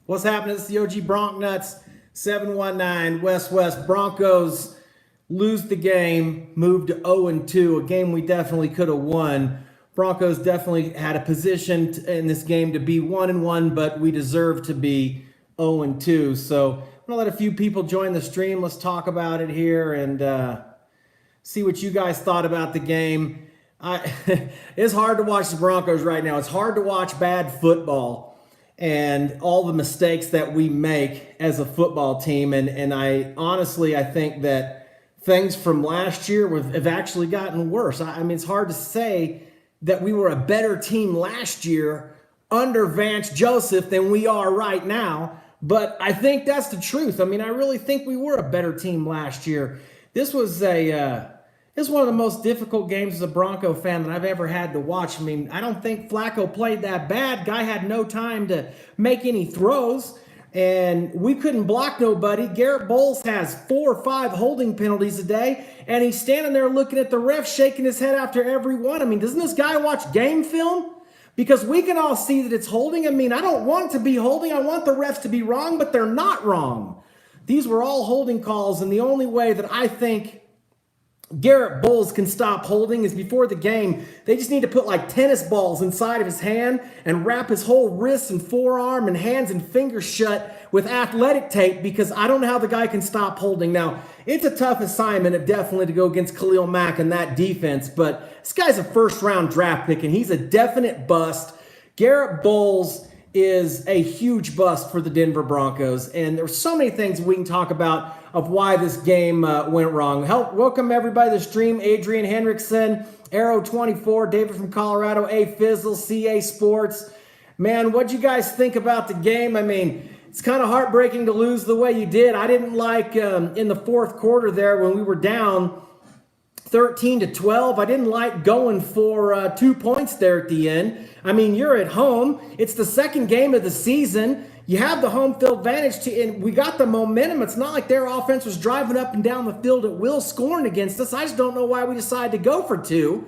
What's happening? It's the OG Bronc Nuts 719 West. Broncos lose the game, move to 0-2, a game we definitely could have won. Broncos definitely had a position in this game to be 1-1, but we deserve to be 0-2. So I'm gonna let a few people join the stream. Let's talk about it here and see what you guys thought about the game. It's hard to watch the Broncos right now. It's hard to watch bad football and all the mistakes that we make as a football team. And I honestly, I think that things from last year have actually gotten worse. I mean, it's hard to say that we were a better team last year under Vance Joseph than we are right now. But I think that's the truth. I mean, I really think we were a better team last year. This was one of the most difficult games as a Bronco fan that I've ever had to watch. I mean, I don't think Flacco played that bad. Guy had no time to make any throws, and we couldn't block nobody. Garrett Bowles has 4 or 5 holding penalties a day, and he's standing there looking at the ref, shaking his head after every one. I mean, doesn't this guy watch game film? Because we can all see that it's holding. I mean, I don't want it to be holding. I want the refs to be wrong, but they're not wrong. These were all holding calls, and the only way that I think Garrett Bowles can stop holding is before the game. They just need to put like tennis balls inside of his hand and wrap his whole wrists and forearm and hands and fingers shut with athletic tape, because I don't know how the guy can stop holding. Now, it's a tough assignment, definitely, to go against Khalil Mack and that defense, but this guy's a first-round draft pick, and he's a definite bust. Garrett Bowles is a huge bust for the Denver Broncos, and there's so many things we can talk about of why this game went wrong. Welcome everybody to the stream. Adrian Hendrickson, Arrow24, David from Colorado, A Fizzle, CA Sports. Man, what'd you guys think about the game? I mean, it's kind of heartbreaking to lose the way you did. I didn't like in the fourth quarter there when we were down 13-12. I didn't like going for 2 points there at the end. I mean, you're at home. It's the second game of the season. You have the home field advantage, and we got the momentum. It's not like their offense was driving up and down the field at will, scoring against us. I just don't know why we decided to go for 2.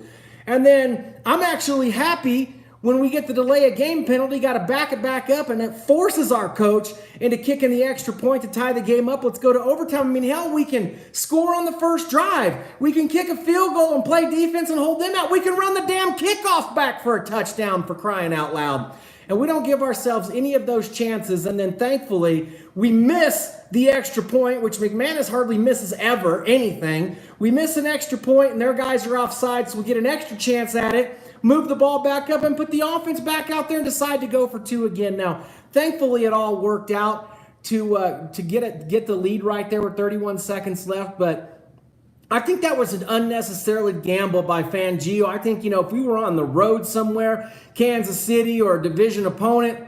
And then I'm actually happy when we get the delay of game penalty, got to back it back up, and it forces our coach into kicking the extra point to tie the game up. Let's go to overtime. I mean, hell, we can score on the first drive. We can kick a field goal and play defense and hold them out. We can run the damn kickoff back for a touchdown, for crying out loud. And we don't give ourselves any of those chances. And then thankfully, we miss the extra point, which McManus hardly misses ever anything. We miss an extra point, and their guys are offside, so we get an extra chance at it, move the ball back up, and put the offense back out there and decide to go for 2 again. Now, thankfully, it all worked out to get the lead right there with 31 seconds left, but I think that was an unnecessarily gamble by Fangio. I think, if we were on the road somewhere, Kansas City or a division opponent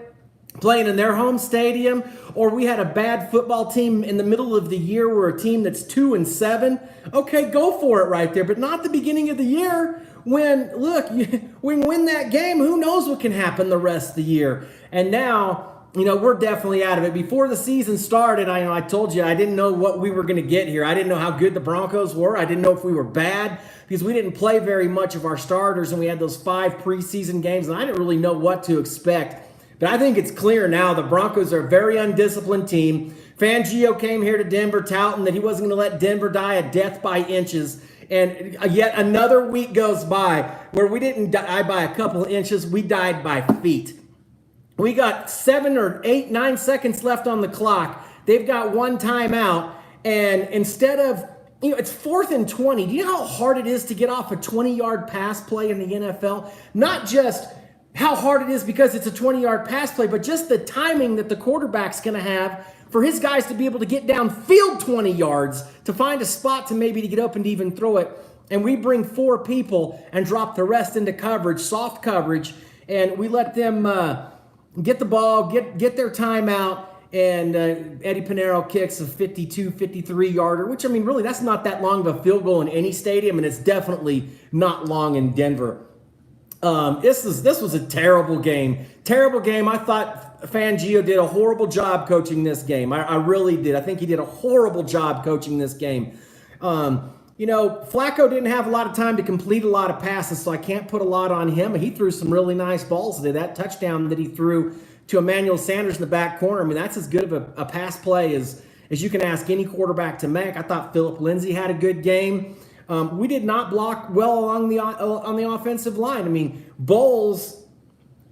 playing in their home stadium, or we had a bad football team in the middle of the year, we're a team that's 2-7, okay, go for it right there, but not the beginning of the year when, look, we win that game, who knows what can happen the rest of the year. And now, we're definitely out of it. Before the season started, I told you I didn't know what we were going to get here. I didn't know how good the Broncos were. I didn't know if we were bad because we didn't play very much of our starters, and we had those 5 preseason games, and I didn't really know what to expect. But I think it's clear now the Broncos are a very undisciplined team. Fangio came here to Denver touting that he wasn't going to let Denver die a death by inches. And yet another week goes by where we didn't die by a couple of inches. We died by feet. We got 7 or 8, 9 seconds left on the clock. They've got 1 timeout. And instead of, it's 4th and 20. Do you know how hard it is to get off a 20-yard pass play in the NFL? Not just how hard it is because it's a 20-yard pass play, but just the timing that the quarterback's going to have for his guys to be able to get downfield 20 yards to find a spot to maybe to get open to even throw it. And we bring 4 people and drop the rest into coverage, soft coverage, and we let them get the ball, get their timeout, and Eddie Pinheiro kicks a 52, 53-yarder, which, I mean, really, that's not that long of a field goal in any stadium, and it's definitely not long in Denver. This was a terrible game. Terrible game. I thought Fangio did a horrible job coaching this game. I really did. I think he did a horrible job coaching this game. Flacco didn't have a lot of time to complete a lot of passes, so I can't put a lot on him. He threw some really nice balls today. That touchdown that he threw to Emmanuel Sanders in the back corner. I mean, that's as good of a pass play as you can ask any quarterback to make. I thought Phillip Lindsay had a good game. We did not block well along on the offensive line. I mean, Bowles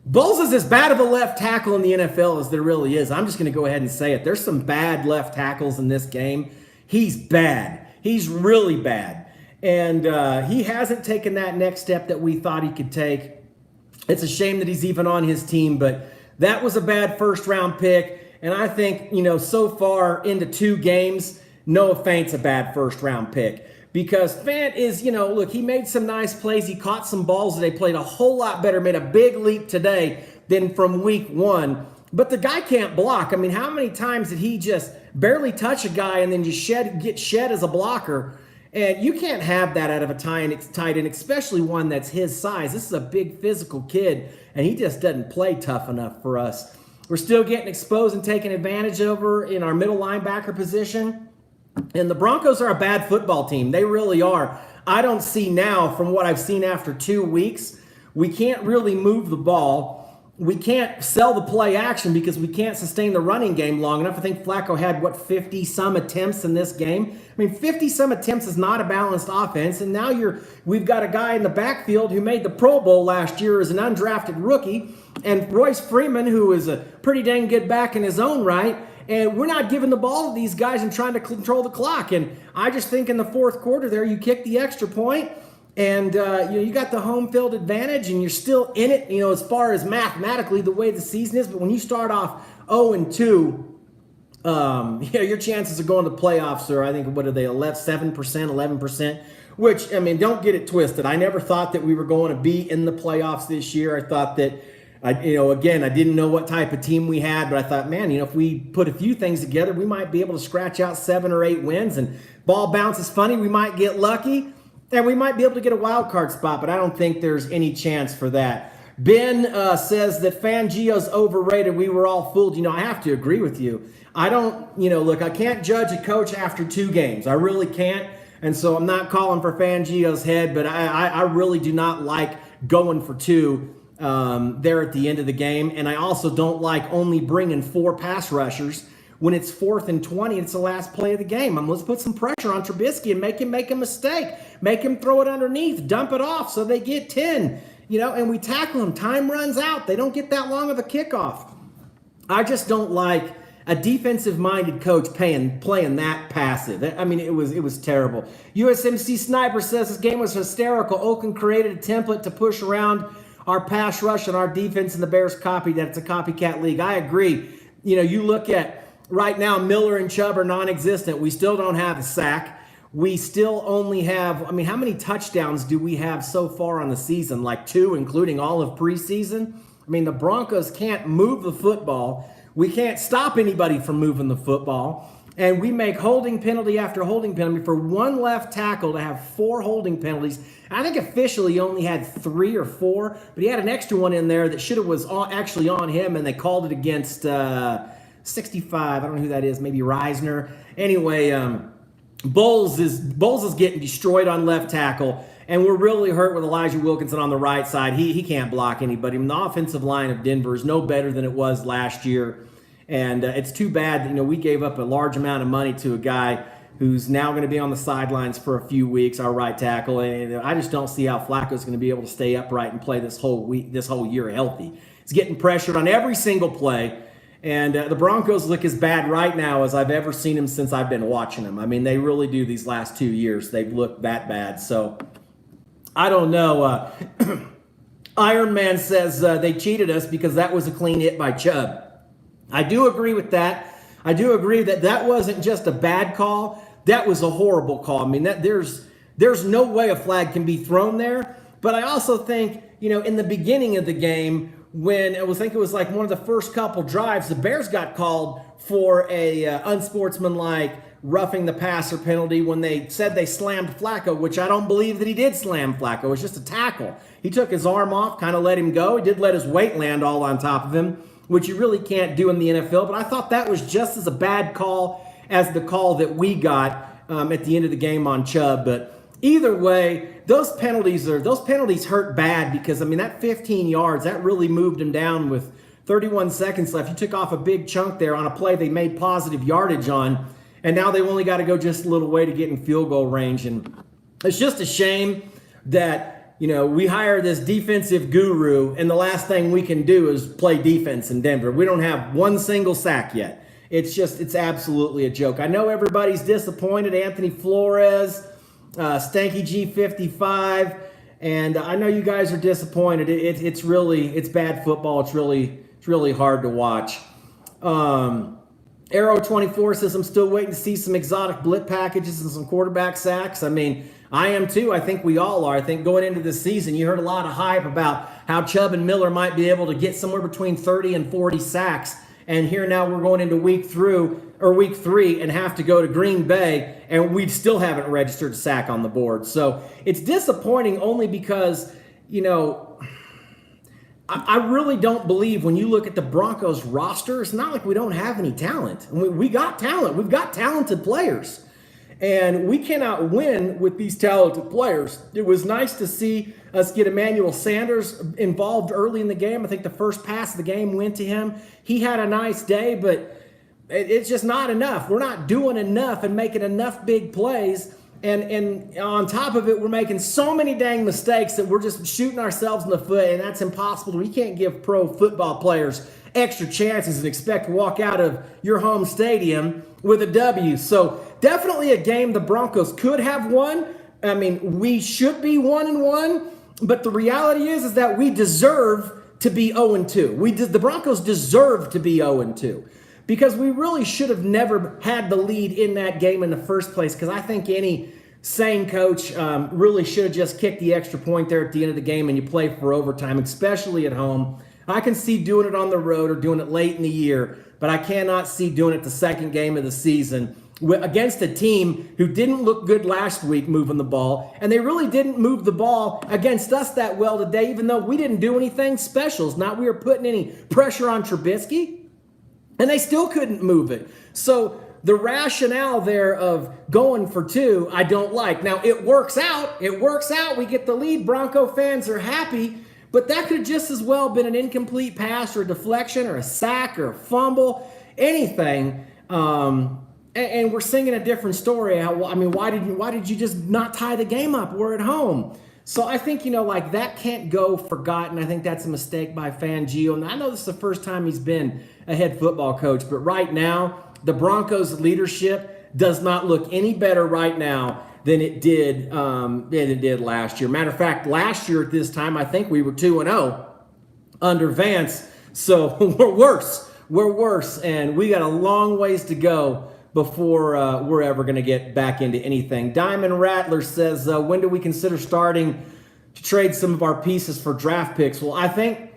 is as bad of a left tackle in the NFL as there really is. I'm just going to go ahead and say it. There's some bad left tackles in this game. He's bad. He's really bad. And he hasn't taken that next step that we thought he could take. It's a shame that he's even on his team, but that was a bad first-round pick. And I think, so far into 2 games, Noah Fant's a bad first-round pick. Because Fant is, look, he made some nice plays. He caught some balls today, played a whole lot better, made a big leap today than from week 1. But the guy can't block. I mean, how many times did he just barely touch a guy and then just get shed as a blocker? And you can't have that out of a tight end, especially one that's his size. This is a big physical kid, and he just doesn't play tough enough for us. We're still getting exposed and taken advantage over in our middle linebacker position. And the Broncos are a bad football team. They really are. I don't see now, from what I've seen after 2 weeks, we can't really move the ball. We can't sell the play action because we can't sustain the running game long enough. I think Flacco had, 50-some attempts in this game. I mean, 50-some attempts is not a balanced offense. And now we've got a guy in the backfield who made the Pro Bowl last year as an undrafted rookie, and Royce Freeman, who is a pretty dang good back in his own right. And we're not giving the ball to these guys and trying to control the clock. And I just think in the fourth quarter there, you kick the extra point, and you got the home field advantage, and you're still in it, as far as mathematically the way the season is. But when you start off 0-2, your chances of going to the playoffs are, I think, what are they, 7%, 11%? Which, I mean, don't get it twisted. I never thought that we were going to be in the playoffs this year. I thought that, again, I didn't know what type of team we had, but I thought, man, if we put a few things together, we might be able to scratch out 7 or 8 wins. And ball bounces funny. We might get lucky. And we might be able to get a wild card spot, but I don't think there's any chance for that. Ben says that Fangio's overrated. We were all fooled. I have to agree with you. I don't, look, I can't judge a coach after 2 games. I really can't. And so I'm not calling for Fangio's head, but I really do not like going for 2 there at the end of the game. And I also don't like only bringing 4 pass rushers when it's 4th and 20, it's the last play of the game. Let's put some pressure on Trubisky and make him make a mistake. Make him throw it underneath, dump it off so they get 10, and we tackle them. Time runs out. They don't get that long of a kickoff. I just don't like a defensive-minded coach playing that passive. I mean, it was terrible. USMC Sniper says this game was hysterical. Oakland created a template to push around our pass rush and our defense, and the Bears copied that. It's a copycat league. I agree. You look at right now, Miller and Chubb are non-existent. We still don't have a sack. We still only have, how many touchdowns do we have so far on the season? Like 2, including all of preseason? The Broncos can't move the football. We can't stop anybody from moving the football. And we make holding penalty after holding penalty for one left tackle to have 4 holding penalties. I think officially he only had 3 or 4, but he had an extra one in there that should have was actually on him, and they called it against 65. I don't know who that is. Maybe Reisner. Anyway, Bowles is getting destroyed on left tackle, and we're really hurt with Elijah Wilkinson on the right side. He can't block anybody. The offensive line of Denver is no better than it was last year, and it's too bad that we gave up a large amount of money to a guy who's now going to be on the sidelines for a few weeks, our right tackle, and I just don't see how Flacco's going to be able to stay upright and play this whole year healthy. He's getting pressured on every single play. And the Broncos look as bad right now as I've ever seen them since I've been watching them. They really do these last 2 years. They've looked that bad. So, I don't know. Iron Man says they cheated us because that was a clean hit by Chubb. I do agree with that. I do agree that wasn't just a bad call. That was a horrible call. There's no way a flag can be thrown there. But I also think, in the beginning of the game, when I think it was like one of the first couple drives, the Bears got called for a unsportsmanlike roughing the passer penalty when they said they slammed Flacco, which I don't believe that he did slam Flacco. It was just a tackle. He took his arm off, kind of let him go. He did let his weight land all on top of him, which you really can't do in the NFL. But I thought that was just as a bad call as the call that we got at the end of the game on Chubb. But either way, those penalties hurt bad because that 15 yards, that really moved him down with 31 seconds left. You took off a big chunk there on a play they made positive yardage on, and now they've only got to go just a little way to get in field goal range. And it's just a shame that, we hire this defensive guru, and the last thing we can do is play defense in Denver. We don't have one single sack yet. It's absolutely a joke. I know everybody's disappointed. Anthony Flores, Stanky G55, and I know you guys are disappointed. It's bad football. It's really hard to watch. Arrow 24 says, I'm still waiting to see some exotic blitz packages and some quarterback sacks. I mean, I am too. I think we all are. I think going into this season, you heard a lot of hype about how Chubb and Miller might be able to get somewhere between 30 and 40 sacks. And here now we're going into week 3 and have to go to Green Bay, and we still haven't registered a sack on the board. So it's disappointing only because, I really don't believe when you look at the Broncos roster, it's not like we don't have any talent. We got talent. We've got talented players. And we cannot win with these talented players. It was nice to see us get Emmanuel Sanders involved early in the game. I think the first pass of the game went to him. He had a nice day, but it's just not enough. We're not doing enough and making enough big plays. And on top of it, we're making so many dang mistakes that we're just shooting ourselves in the foot, and that's impossible. We can't give pro football players extra chances and expect to walk out of your home stadium with a W. So definitely a game the Broncos could have won. I mean, we should be 1-1, but the reality is that we deserve to be 0-2. The Broncos deserve to be 0-2. Because we really should have never had the lead in that game in the first place, because I think any sane coach really should have just kicked the extra point there at the end of the game and you play for overtime, especially at home. I can see doing it on the road or doing it late in the year, but I cannot see doing it the second game of the season against a team who didn't look good last week moving the ball, and they really didn't move the ball against us that well today, even though we didn't do anything special. It's not we were putting any pressure on Trubisky. And they still couldn't move it. So the rationale there of going for 2, I don't like. Now, it works out. We get the lead. Bronco fans are happy. But that could just as well been an incomplete pass or a deflection or a sack or a fumble, anything. And we're singing a different story. Why did you just not tie the game up? We're at home. So I think, that can't go forgotten. I think that's a mistake by Fangio. And I know this is the first time he's been a head football coach, but right now, the Broncos leadership does not look any better right now than it did last year. Matter of fact, last year at this time, I think we were 2-0 under Vance. So we're worse. And we got a long ways to go before we're ever going to get back into anything. Diamond Rattler says, when do we consider starting to trade some of our pieces for draft picks? Well, I think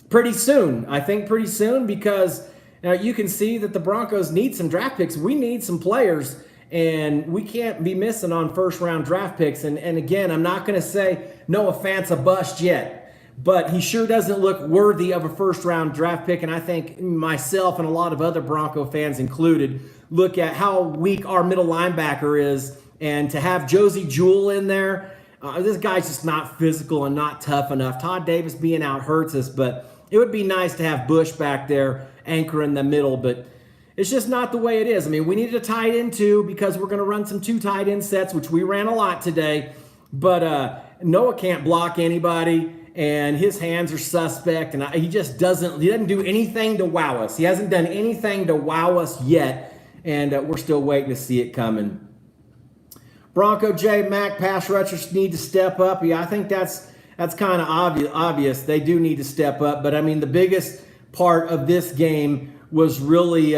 pretty soon. Because you can see that the Broncos need some draft picks. We need some players, and we can't be missing on first-round draft picks. And again, I'm not going to say Noah Fant's a bust yet, but he sure doesn't look worthy of a first-round draft pick. And I think myself and a lot of other Bronco fans included look at how weak our middle linebacker is, and to have Josie Jewell in there, this guy's just not physical and not tough enough. Todd Davis being out hurts us, but it would be nice to have Bush back there anchor in the middle, but it's just not the way it is. I mean, we needed a tight end too, because we're going to run some 2 tight end sets, which we ran a lot today, but Noah can't block anybody, and his hands are suspect, and he doesn't do anything to wow us. He hasn't done anything to wow us yet, and we're still waiting to see it coming. Bronco J. Mac, pass rushers need to step up. Yeah, I think that's kind of obvious. They do need to step up. But, I mean, the biggest part of this game was really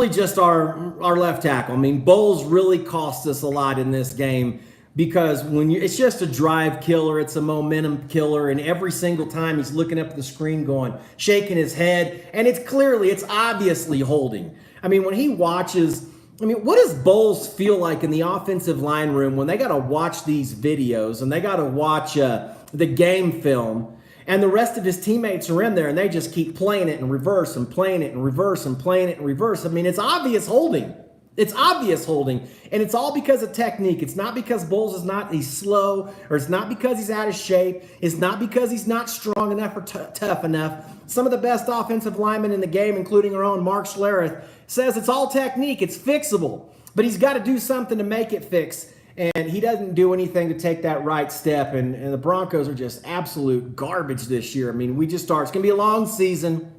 just our left tackle. I mean, Bowles really cost us a lot in this game, because it's just a drive killer. It's a momentum killer. And every single time he's looking up at the screen shaking his head. And it's obviously holding. I mean, when he watches, what does Bowles feel like in the offensive line room when they got to watch these videos and they got to watch the game film, and the rest of his teammates are in there and they just keep playing it in reverse and playing it in reverse and playing it in reverse? I mean, it's obvious holding. It's obvious holding, and it's all because of technique. It's not because Bowles he's slow, or it's not because he's out of shape. It's not because he's not strong enough or tough enough. Some of the best offensive linemen in the game, including our own Mark Schlereth, says it's all technique. It's fixable, but he's got to do something to make it fix, and he doesn't do anything to take that right step, and the Broncos are just absolute garbage this year. I mean, it's going to be a long season.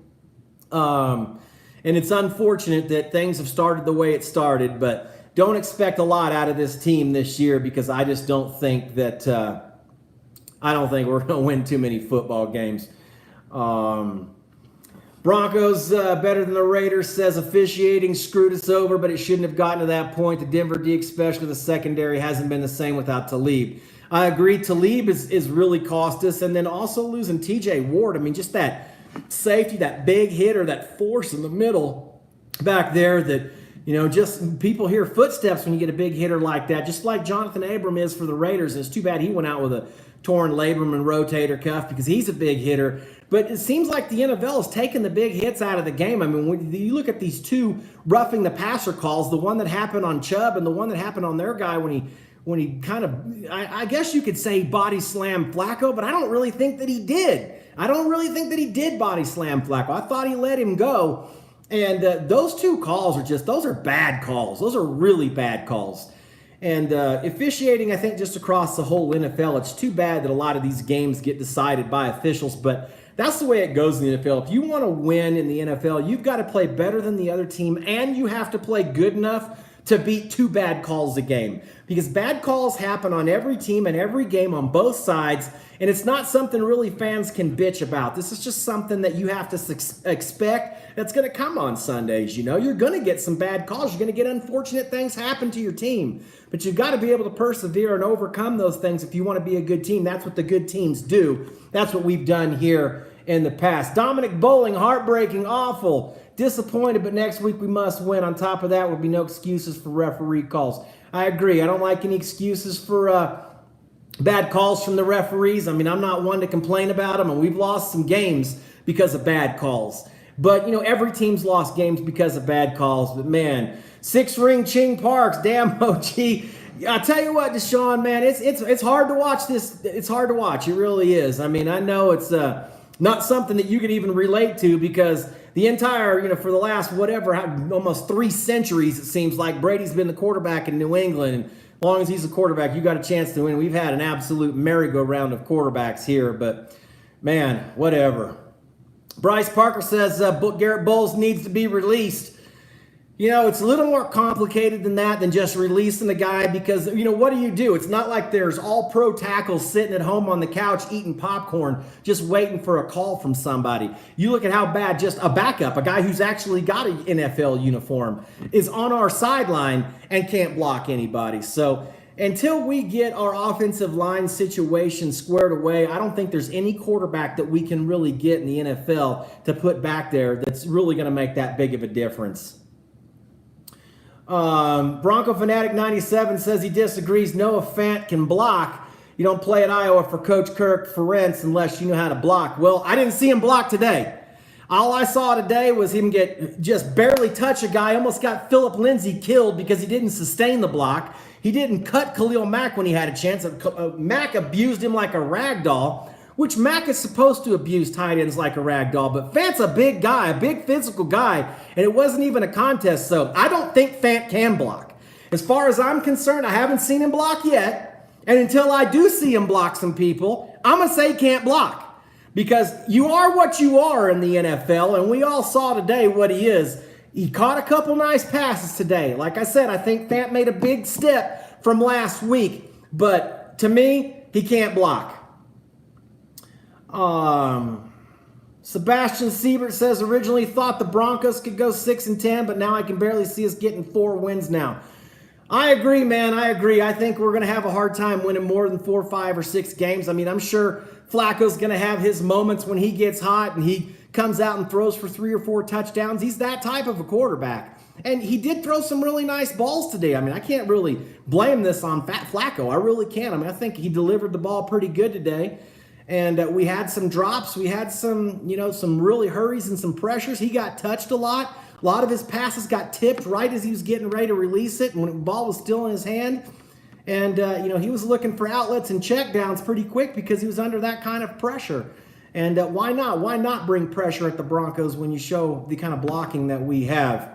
And it's unfortunate that things have started the way it started, but don't expect a lot out of this team this year, because I just don't think that I don't think we're going to win too many football games. Broncos better than the Raiders, says officiating screwed us over, but it shouldn't have gotten to that point. The Denver D, especially the secondary, hasn't been the same without Talib. I agree. Talib is really cost us, and then also losing TJ Ward. I mean, just that safety, that big hitter, that force in the middle back there that, just people hear footsteps when you get a big hitter like that, just like Jonathan Abram is for the Raiders. And it's too bad he went out with a torn labrum and rotator cuff, because he's a big hitter. But it seems like the NFL is taking the big hits out of the game. I mean, when you look at these two roughing the passer calls, the one that happened on Chubb and the one that happened on their guy when he kind of, I guess you could say body slammed Flacco, but I don't really think that he did. I don't really think that he did body slam Flacco. I thought he let him go. And those two calls those are bad calls. Those are really bad calls. And officiating, I think, just across the whole NFL, it's too bad that a lot of these games get decided by officials, but that's the way it goes in the NFL. If you want to win in the NFL, you've got to play better than the other team, and you have to play good enough to beat two bad calls a game. Because bad calls happen on every team and every game on both sides, and it's not something really fans can bitch about. This is just something that you have to expect that's going to come on Sundays. You're going to get some bad calls. You're going to get unfortunate things happen to your team. But you've got to be able to persevere and overcome those things if you want to be a good team. That's what the good teams do. That's what we've done here in the past. Dominic Bowling, heartbreaking, awful. Disappointed, but next week we must win. On top of that, there will be no excuses for referee calls. I agree. I don't like any excuses for bad calls from the referees. I mean, I'm not one to complain about them, and we've lost some games because of bad calls. But, every team's lost games because of bad calls. But, man, six-ring Ching Parks, damn OG. I tell you what, Deshaun, man, it's hard to watch this. It's hard to watch. It really is. I mean, I know it's not something that you could even relate to, because the entire, for the last almost 3 centuries, it seems like Brady's been the quarterback in New England. And as long as he's a quarterback, you got a chance to win. We've had an absolute merry-go-round of quarterbacks here, but man, whatever. Bryce Parker says Garrett Bowles needs to be released. It's a little more complicated than that, than just releasing the guy, because, what do? It's not like there's all pro tackles sitting at home on the couch eating popcorn, just waiting for a call from somebody. You look at how bad just a backup, a guy who's actually got an NFL uniform, is on our sideline and can't block anybody. So until we get our offensive line situation squared away, I don't think there's any quarterback that we can really get in the NFL to put back there that's really going to make that big of a difference. Bronco Fanatic 97 says he disagrees. Noah Fant can block. You don't play at Iowa for Coach Kirk Ferentz unless you know how to block. Well, I didn't see him block today. All I saw today was him just barely touch a guy. Almost got Philip Lindsay killed because he didn't sustain the block. He didn't cut Khalil Mack when he had a chance. Mack abused him like a rag doll, which Mack is supposed to abuse tight ends like a rag doll. But Fant's a big guy, a big physical guy, and it wasn't even a contest. So I don't think Fant can block. As far as I'm concerned, I haven't seen him block yet. And until I do see him block some people, I'm going to say he can't block. Because you are what you are in the NFL, and we all saw today what he is. He caught a couple nice passes today. Like I said, I think Fant made a big step from last week. But to me, he can't block. Sebastian Siebert says originally thought the Broncos could go 6-10, but now I can barely see us getting 4 wins now. I agree, man. I agree. I think we're going to have a hard time winning more than 4, 5, or 6 games. I mean, I'm sure Flacco's going to have his moments when he gets hot and he comes out and throws for 3 or 4 touchdowns. He's that type of a quarterback. And he did throw some really nice balls today. I mean, I can't really blame this on Flacco. I really can't. I mean, I think he delivered the ball pretty good today. And we had some drops. We had some, some really hurries and some pressures. He got touched a lot. A lot of his passes got tipped right as he was getting ready to release it, and when the ball was still in his hand. And, he was looking for outlets and checkdowns pretty quick because he was under that kind of pressure. And why not? Why not bring pressure at the Broncos when you show the kind of blocking that we have?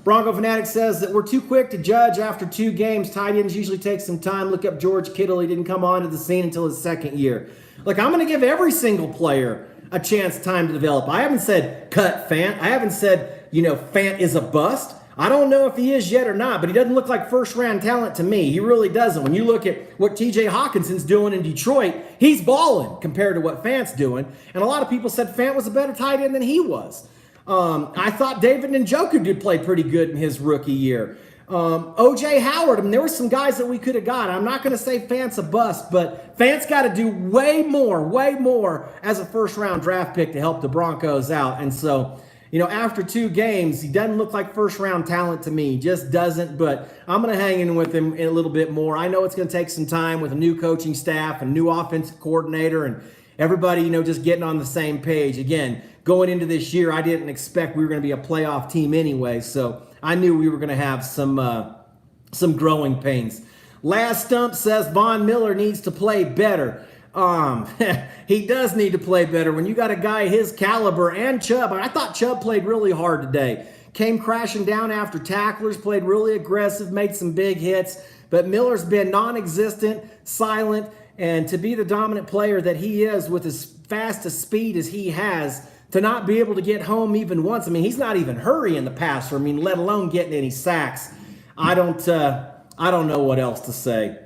Bronco Fanatic says that we're too quick to judge after 2 games. Tight ends usually take some time. Look up George Kittle. He didn't come onto the scene until his 2nd year. Look, I'm going to give every single player a chance, time to develop. I haven't said cut Fant. I haven't said, Fant is a bust. I don't know if he is yet or not, but he doesn't look like first-round talent to me. He really doesn't. When you look at what T.J. Hawkinson's doing in Detroit, he's balling compared to what Fant's doing. And a lot of people said Fant was a better tight end than he was. I thought David Njoku did play pretty good in his rookie year. O.J. Howard, there were some guys that we could have got. I'm not going to say Fant's a bust, but Fant's got to do way more as a first-round draft pick to help the Broncos out. And so, after 2 games, he doesn't look like first-round talent to me. He just doesn't, but I'm going to hang in with him a little bit more. I know it's going to take some time with a new coaching staff and new offensive coordinator and everybody, just getting on the same page. Again, going into this year, I didn't expect we were going to be a playoff team anyway, so I knew we were going to have some growing pains. Last Stump says Von Miller needs to play better. He does need to play better. When you got a guy his caliber and Chubb, I thought Chubb played really hard today. Came crashing down after tacklers, played really aggressive, made some big hits, but Miller's been non-existent, silent, and to be the dominant player that he is with as fast a speed as he has, to not be able to get home even once. He's not even hurrying the passer. Let alone getting any sacks. I don't know what else to say.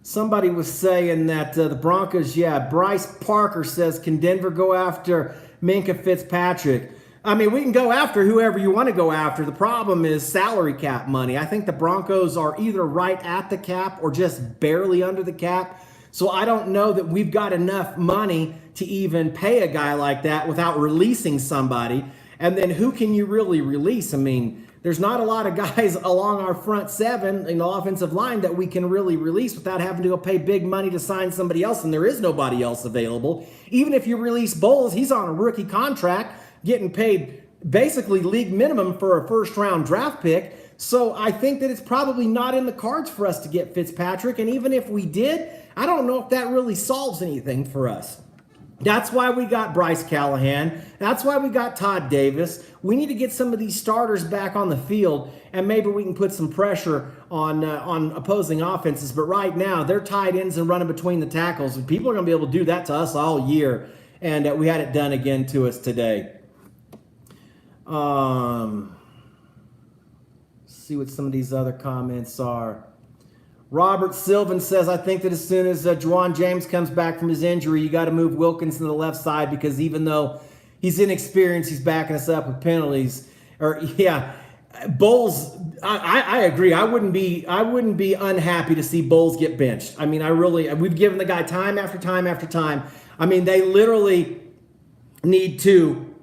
Somebody was saying that the Broncos, Bryce Parker says, can Denver go after Minkah Fitzpatrick? We can go after whoever you want to go after. The problem is salary cap money. I think the Broncos are either right at the cap or just barely under the cap. So I don't know that we've got enough money to even pay a guy like that without releasing somebody. And then who can you really release? There's not a lot of guys along our front 7 in the offensive line that we can really release without having to go pay big money to sign somebody else, and there is nobody else available. Even if you release Bowles, he's on a rookie contract, getting paid basically league minimum for a first-round draft pick. So I think that it's probably not in the cards for us to get Fitzpatrick, and even if we did, I don't know if that really solves anything for us. That's why we got Bryce Callahan. That's why we got Todd Davis. We need to get some of these starters back on the field, and maybe we can put some pressure on opposing offenses. But right now, they're tight ends and running between the tackles. And people are going to be able to do that to us all year, and we had it done again to us today. See what some of these other comments are. Robert Sylvan says, I think that as soon as Juwan James comes back from his injury, you got to move Wilkins to the left side because even though he's inexperienced, he's backing us up with penalties. Bowles, I agree. I wouldn't be unhappy to see Bowles get benched. We've given the guy time after time after time. They literally need to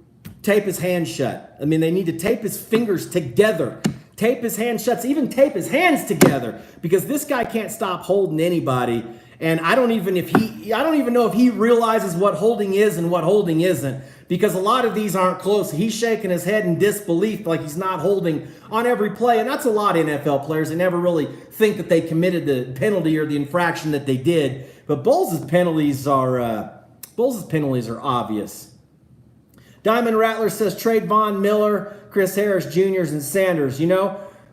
tape his hands shut. They need to tape his fingers together. Tape his hands shut, even tape his hands together, because this guy can't stop holding anybody. And I don't even know if he realizes what holding is and what holding isn't, because a lot of these aren't close. He's shaking his head in disbelief like he's not holding on every play. And that's a lot of NFL players. They never really think that they committed the penalty or the infraction that they did. But Bowles' penalties are obvious. Diamond Rattler says trade Von Miller, Chris Harris Jr.'s and Sanders.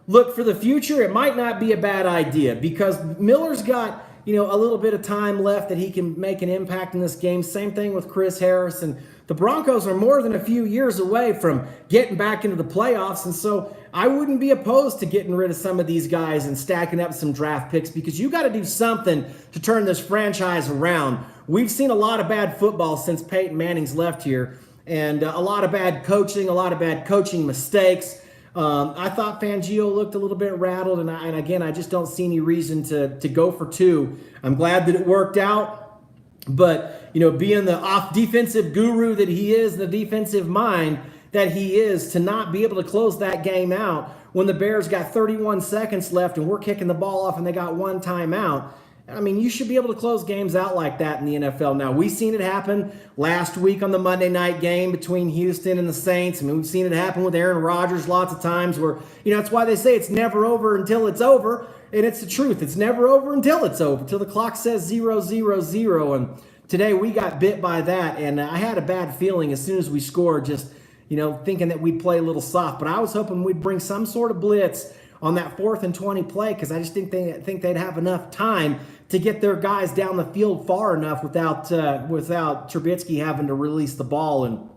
Look, for the future, it might not be a bad idea because Miller's got, a little bit of time left that he can make an impact in this game. Same thing with Chris Harris. And the Broncos are more than a few years away from getting back into the playoffs. And so I wouldn't be opposed to getting rid of some of these guys and stacking up some draft picks because you got to do something to turn this franchise around. We've seen a lot of bad football since Peyton Manning's left here. And a lot of bad coaching mistakes. I thought Fangio looked a little bit rattled, and again, I just don't see any reason to go for 2. I'm glad that it worked out, but being the defensive guru that he is, the defensive mind that he is, to not be able to close that game out when the Bears got 31 seconds left and we're kicking the ball off and they got 1 timeout. I mean, you should be able to close games out like that in the NFL now. We've seen it happen last week on the Monday night game between Houston and the Saints. I mean, we've seen it happen with Aaron Rodgers lots of times where, that's why they say it's never over until it's over. And it's the truth. It's never over until it's over, till the clock says 0-0-0. And today we got bit by that. And I had a bad feeling as soon as we scored, just, thinking that we'd play a little soft. But I was hoping we'd bring some sort of blitz on that 4th and 20 play, because I just think they'd have enough time to get their guys down the field far enough without Trubisky having to release the ball. And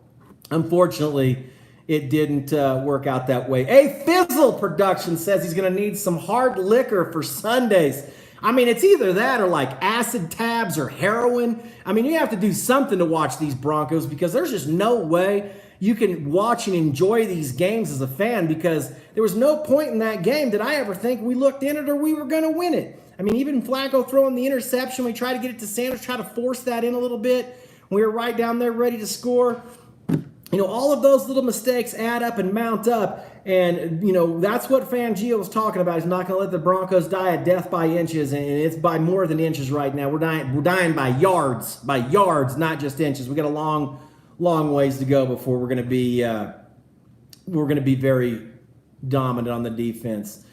unfortunately, it didn't work out that way. A Fizzle Production says he's going to need some hard liquor for Sundays. I mean, it's either that or like acid tabs or heroin. I mean, you have to do something to watch these Broncos, because there's just no way you can watch and enjoy these games as a fan, because there was no point in that game that I ever think we looked in it or we were going to win it. I mean, even Flacco throwing the interception, we tried to get it to Sanders, try to force that in a little bit. We were right down there ready to score. All of those little mistakes add up and mount up. And, that's what Fangio was talking about. He's not going to let the Broncos die a death by inches. And it's by more than inches right now. We're dying by yards, not just inches. We got a long ways to go before we're going to be very dominant on the defense.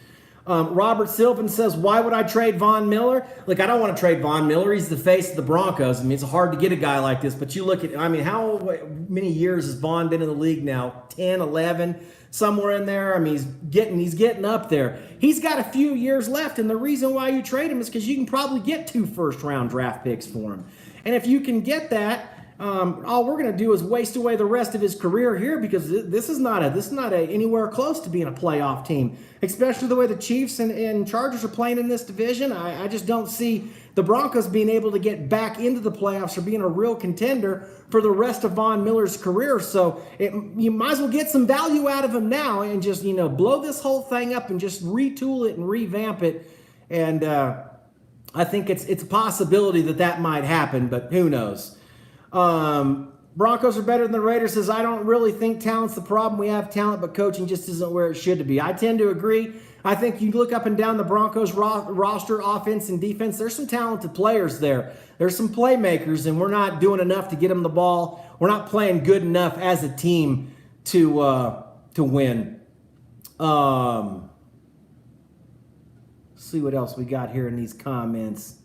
Robert Sylvan says, why would I trade Von Miller? Look, I don't want to trade Von Miller. He's the face of the Broncos. I mean, it's hard to get a guy like this, but you look at, how many years has Von been in the league now? 10, 11, somewhere in there. I mean, he's getting up there. He's got a few years left, and the reason why you trade him is because you can probably get 2 first-round draft picks for him. And if you can get that, all we're going to do is waste away the rest of his career here, because this is not anywhere close to being a playoff team, especially the way the Chiefs and Chargers are playing in this division. I just don't see the Broncos being able to get back into the playoffs or being a real contender for the rest of Von Miller's career. So you might as well get some value out of him now and just, blow this whole thing up and just retool it and revamp it. And I think it's a possibility that might happen, but who knows? Broncos are better than the Raiders. Says, I don't really think talent's the problem. We have talent, but coaching just isn't where it should be. I tend to agree. I think you look up and down the Broncos roster, offense and defense, there's some talented players there. There's some playmakers, and we're not doing enough to get them the ball. We're not playing good enough as a team to win. Let's see what else we got here in these comments.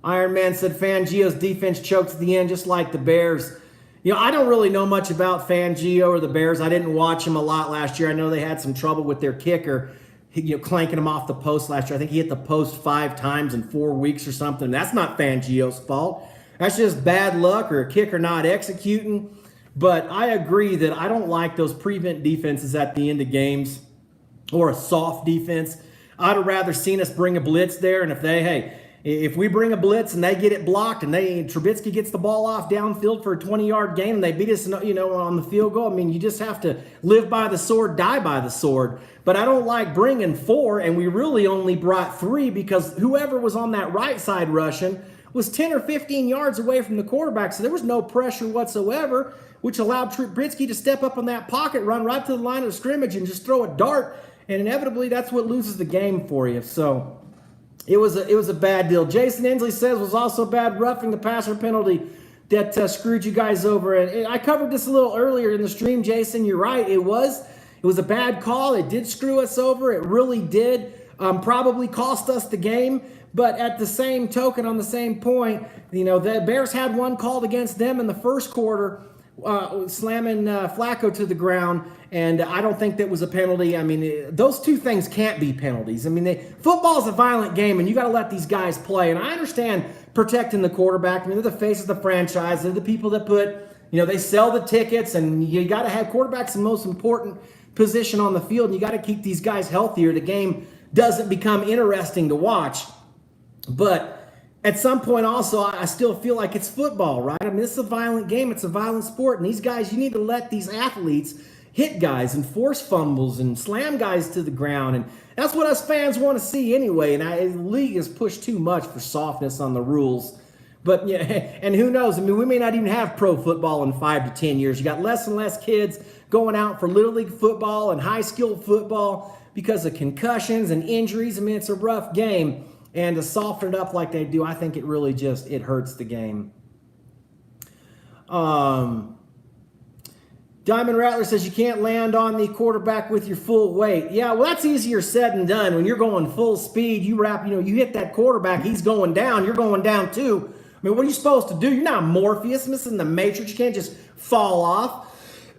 Iron Man said Fangio's defense choked at the end just like the Bears. I don't really know much about Fangio or the Bears. I didn't watch him a lot last year. I know they had some trouble with their kicker, clanking him off the post last year. I think he hit the post 5 times in 4 weeks or something. That's not Fangio's fault. That's just bad luck or a kicker not executing. But I agree that I don't like those prevent defenses at the end of games or a soft defense. I'd have rather seen us bring a blitz there, and if we bring a blitz and they get it blocked and Trubisky gets the ball off downfield for a 20-yard gain and they beat us, on the field goal, I mean, you just have to live by the sword, die by the sword. But I don't like bringing 4, and we really only brought 3 because whoever was on that right side rushing was 10 or 15 yards away from the quarterback, so there was no pressure whatsoever, which allowed Trubisky to step up on that pocket, run right to the line of scrimmage and just throw a dart, and inevitably that's what loses the game for you. So it was a bad deal. Jason Inslee says was also bad roughing the passer penalty that screwed you guys over. And I covered this a little earlier in the stream, Jason. You're right. It was a bad call. It did screw us over. It really did. Probably cost us the game. But at the same token, on the same point, the Bears had one called against them in the first quarter, slamming Flacco to the ground, and I don't think that was a penalty. I mean, those 2 things can't be penalties. I mean, football's a violent game, and you got to let these guys play. And I understand protecting the quarterback. I mean, they're the face of the franchise. They're the people that they sell the tickets, and you got to have quarterbacks the most important position on the field, and you got to keep these guys healthier. The game doesn't become interesting to watch. But at some point also, I still feel like it's football, right? I mean, this is a violent game. It's a violent sport. And these guys, you need to let these athletes hit guys and force fumbles and slam guys to the ground. And that's what us fans want to see anyway. And the league has pushed too much for softness on the rules. But, and who knows? I mean, we may not even have pro football in 5 to 10 years. You got less and less kids going out for Little League football and high-skilled football because of concussions and injuries. I mean, it's a rough game. And to soften it up like they do, I think it really just, it hurts the game. Diamond Rattler says you can't land on the quarterback with your full weight. Yeah, well, that's easier said than done. When you're going full speed, you hit that quarterback, he's going down, you're going down too. I mean, what are you supposed to do? You're not Morpheus, missing the Matrix. You can't just fall off.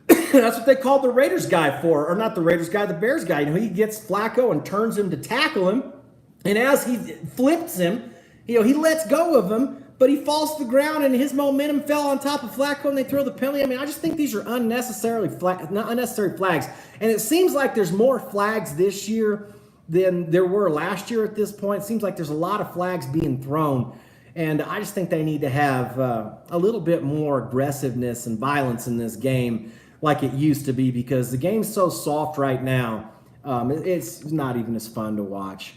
That's what they called the Raiders guy for, or not the Raiders guy, the Bears guy. He gets Flacco and turns him to tackle him, and as he flips him, he lets go of him, but he falls to the ground, and his momentum fell on top of Flacco, and they throw the penalty. I mean, I just think these are unnecessary flags, and it seems like there's more flags this year than there were last year at this point. It seems like there's a lot of flags being thrown, and I just think they need to have a little bit more aggressiveness and violence in this game like it used to be, because the game's so soft right now. It's not even as fun to watch.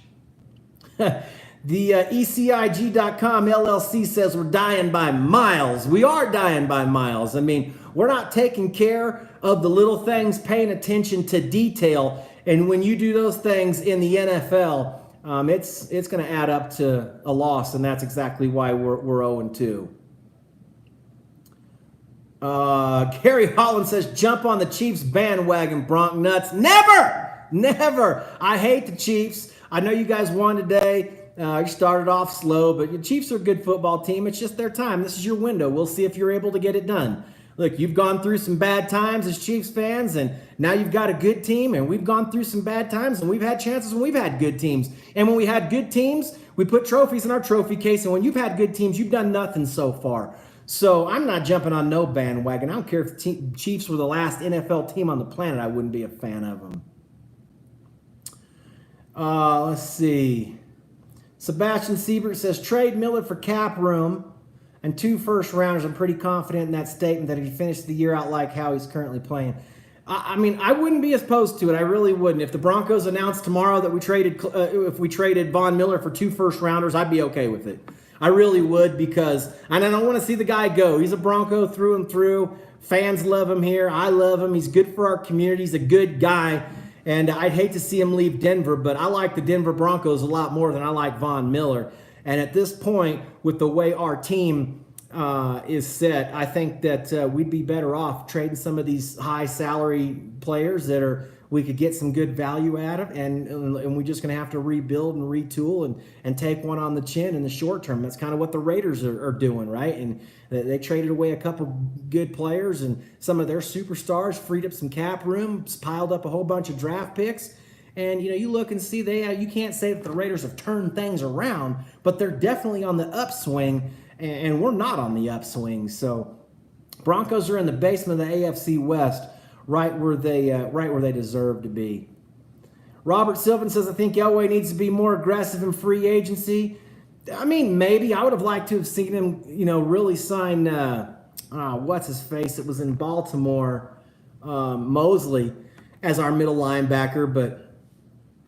The ECIG.com LLC says we're dying by miles. We are dying by miles. I mean, we're not taking care of the little things, paying attention to detail. And when you do those things in the NFL, it's going to add up to a loss, and that's exactly why we're 0-2. Gary Holland says, jump on the Chiefs bandwagon, Bronc nuts. Never. I hate the Chiefs. I know you guys won today. You started off slow, but the Chiefs are a good football team. It's just their time. This is your window. We'll see if you're able to get it done. Look, you've gone through some bad times as Chiefs fans, and now you've got a good team, and we've gone through some bad times, and we've had chances when we've had good teams. And when we had good teams, we put trophies in our trophy case, and when you've had good teams, you've done nothing so far. So I'm not jumping on no bandwagon. I don't care if the Chiefs were the last NFL team on the planet. I wouldn't be a fan of them. Let's see. Sebastian Siebert says, trade Miller for cap room and 2 first-rounders. I'm pretty confident in that statement that if he finished the year out like how he's currently playing. I mean, I wouldn't be opposed to it. I really wouldn't. If the Broncos announced tomorrow that if we traded Von Miller for 2 first-rounders, I'd be okay with it. I really would, because I don't want to see the guy go. He's a Bronco through and through. Fans love him here. I love him. He's good for our community. He's a good guy. And I'd hate to see him leave Denver, but I like the Denver Broncos a lot more than I like Von Miller. And at this point, with the way our team is set, I think that we'd be better off trading some of these high salary players that we could get some good value out of, and we're just going to have to rebuild and retool and take one on the chin in the short term. That's kind of what the Raiders are doing, right? And they traded away a couple good players, and some of their superstars, freed up some cap room, piled up a whole bunch of draft picks. And, you look and see you can't say that the Raiders have turned things around, but they're definitely on the upswing, and we're not on the upswing. So Broncos are in the basement of the AFC West, right where they deserve to be. Robert Sylvan says, I think Elway needs to be more aggressive in free agency. I mean, maybe. I would have liked to have seen him, really sign, what's his face? It was in Baltimore, Mosley, as our middle linebacker, but,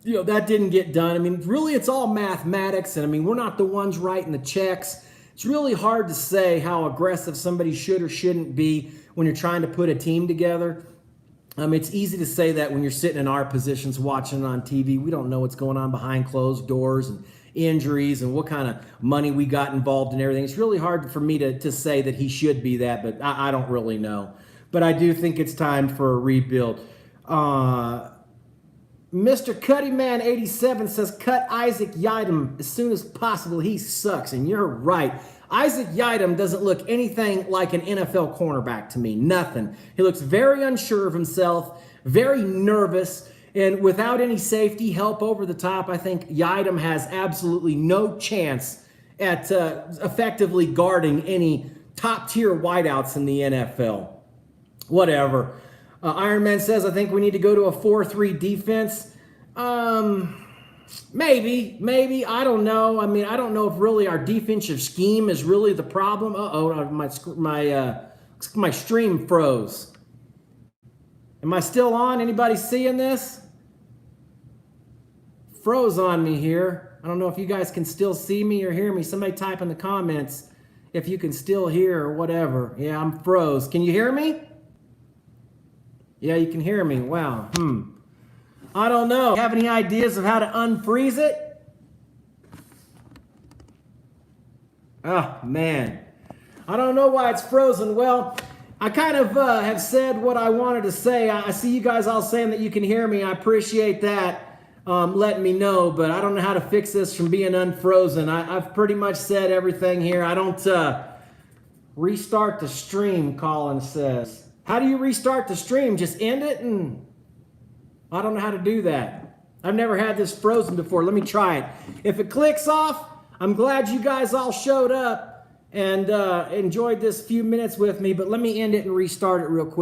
that didn't get done. I mean, really, it's all mathematics, and, we're not the ones writing the checks. It's really hard to say how aggressive somebody should or shouldn't be when you're trying to put a team together. It's easy to say that when you're sitting in our positions watching on TV. We don't know what's going on behind closed doors and injuries and what kind of money we got involved in everything. It's really hard for me to say that he should be that, but I don't really know. But I do think it's time for a rebuild. Mr. Cuttyman 87 says, cut Isaac Yiadom as soon as possible. He sucks, and you're right. Isaac Yiadom doesn't look anything like an NFL cornerback to me. Nothing. He looks very unsure of himself, very nervous, and without any safety help over the top, I think Yiadom has absolutely no chance at effectively guarding any top-tier wideouts in the NFL. Whatever. Iron Man says, I think we need to go to a 4-3 defense. Maybe. I don't know. I don't know if really our defensive scheme is really the problem. My stream froze. Am I still on? Anybody seeing this? Froze on me here. I don't know if you guys can still see me or hear me. Somebody type in the comments if you can still hear or whatever. Yeah, I'm froze. Can you hear me? Yeah, you can hear me. Wow. I don't know. Have any ideas of how to unfreeze it? Oh, man. I don't know why it's frozen. Well, I kind of have said what I wanted to say. I see you guys all saying that you can hear me. I appreciate that, letting me know, but I don't know how to fix this from being unfrozen. I've pretty much said everything here. I don't restart the stream, Colin says. How do you restart the stream? Just end it? And I don't know how to do that. I've never had this frozen before. Let me try it. If it clicks off, I'm glad you guys all showed up and enjoyed this few minutes with me, but let me end it and restart it real quick.